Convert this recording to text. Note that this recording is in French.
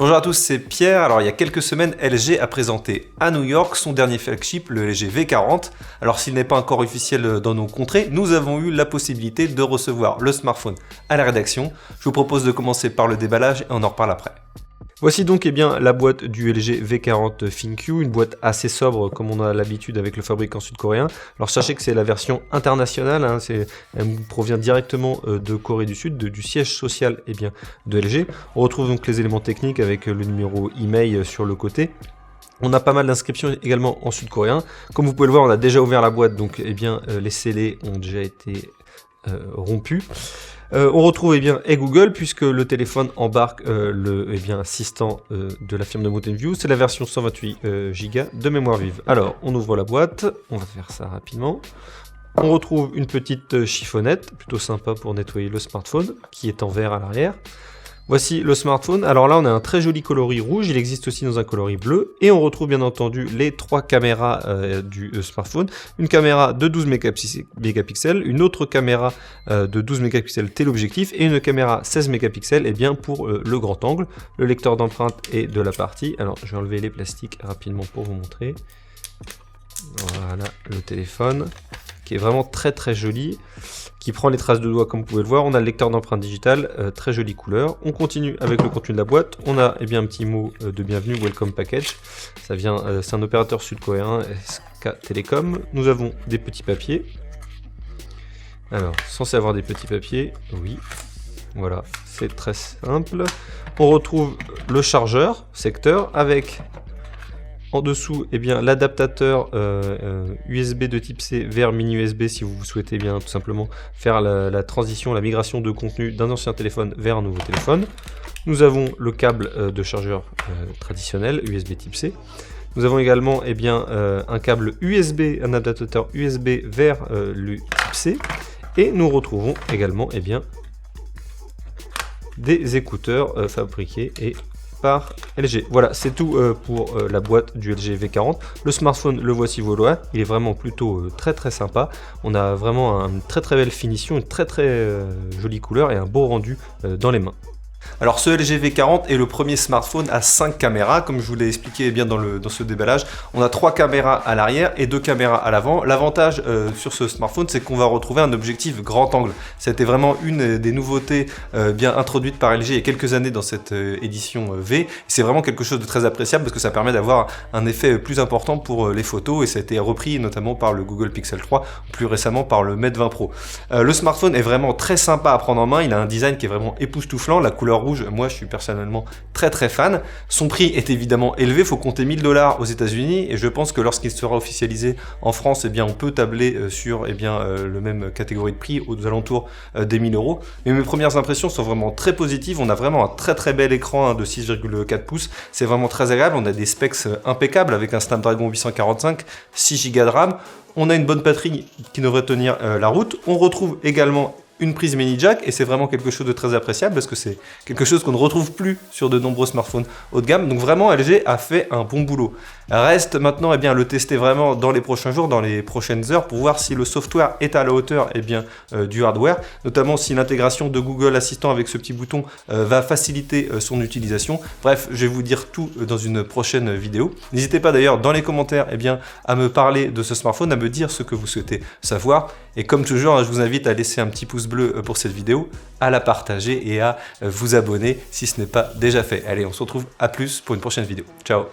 Bonjour à tous, c'est Pierre. Alors il y a quelques semaines, LG a présenté à New York son dernier flagship, le LG V40. Alors s'il n'est pas encore officiel dans nos contrées, nous avons eu la possibilité de recevoir le smartphone à la rédaction. Je vous propose de commencer par le déballage et on en reparle après. Voici donc la boîte du LG V40 ThinQ, une boîte assez sobre comme on a l'habitude avec le fabricant sud-coréen. Alors sachez que c'est la version internationale, elle provient directement de Corée du Sud, du siège social de LG. On retrouve donc les éléments techniques avec le numéro email sur le côté. On a pas mal d'inscriptions également en sud-coréen. Comme vous pouvez le voir, on a déjà ouvert la boîte, donc les scellés ont déjà été rompus. On retrouve et Google puisque le téléphone embarque assistant de la firme de Mountain View. C'est la version 128 Go de mémoire vive. Alors on ouvre la boîte, on va faire ça rapidement. On retrouve une petite chiffonnette, plutôt sympa pour nettoyer le smartphone, qui est en verre à l'arrière. Voici le smartphone. Alors là, on a un très joli coloris rouge. Il existe aussi dans un coloris bleu. Et on retrouve bien entendu les trois caméras du smartphone. Une caméra de 12 mégapixels, une autre caméra de 12 mégapixels téléobjectif et une caméra 16 mégapixels pour le grand angle. Le lecteur d'empreintes est de la partie. Alors, je vais enlever les plastiques rapidement pour vous montrer. Voilà le téléphone qui est vraiment très très joli, qui prend les traces de doigts comme vous pouvez le voir. On a le lecteur d'empreintes digitales, très jolie couleur. On continue avec le contenu de la boîte. On a un petit mot de bienvenue, Welcome Package. Ça vient, c'est un opérateur sud-coréen, SK Telecom. Nous avons des petits papiers. Alors, censé avoir des petits papiers, oui. Voilà, c'est très simple. On retrouve le chargeur secteur avec en dessous, l'adaptateur USB de type C vers mini USB si vous souhaitez tout simplement faire la transition, la migration de contenu d'un ancien téléphone vers un nouveau téléphone. Nous avons le câble de chargeur traditionnel USB type C. Nous avons également un câble USB, un adaptateur USB vers le type C. Et nous retrouvons également des écouteurs fabriqués par LG. Voilà, c'est tout pour la boîte du LG V40. Le smartphone, le voici vaudois, il est vraiment plutôt très très sympa. On a vraiment une très très belle finition, une très très jolie couleur et un beau rendu dans les mains. Alors ce LG V40 est le premier smartphone à 5 caméras, comme je vous l'ai expliqué dans ce déballage. On a 3 caméras à l'arrière et 2 caméras à l'avant. L'avantage sur ce smartphone, c'est qu'on va retrouver un objectif grand angle. C'était vraiment une des nouveautés bien introduites par LG il y a quelques années dans cette édition V. C'est vraiment quelque chose de très appréciable parce que ça permet d'avoir un effet plus important pour les photos et ça a été repris notamment par le Google Pixel 3, plus récemment par le Mate 20 Pro. Le smartphone est vraiment très sympa à prendre en main, il a un design qui est vraiment époustouflant, la couleur rouge, moi je suis personnellement très très fan. Son prix est évidemment élevé, il faut compter 1000 $ aux États-Unis et je pense que lorsqu'il sera officialisé en France, on peut tabler sur le même catégorie de prix aux alentours des 1000 €. Mais mes premières impressions sont vraiment très positives. On a vraiment un très très bel écran de 6,4 pouces, c'est vraiment très agréable. On a des specs impeccables avec un Snapdragon 845, 6 Go de RAM. On a une bonne batterie qui devrait tenir la route. On retrouve également une prise mini jack et c'est vraiment quelque chose de très appréciable parce que c'est quelque chose qu'on ne retrouve plus sur de nombreux smartphones haut de gamme. Donc vraiment LG a fait un bon boulot. Reste maintenant le tester vraiment dans les prochains jours, dans les prochaines heures pour voir si le software est à la hauteur du hardware, notamment si l'intégration de Google Assistant avec ce petit bouton va faciliter son utilisation. Bref, je vais vous dire tout dans une prochaine vidéo. N'hésitez pas d'ailleurs dans les commentaires à me parler de ce smartphone, à me dire ce que vous souhaitez savoir et comme toujours, je vous invite à laisser un petit pouce bleu pour cette vidéo, à la partager et à vous abonner si ce n'est pas déjà fait. Allez, on se retrouve à plus pour une prochaine vidéo. Ciao.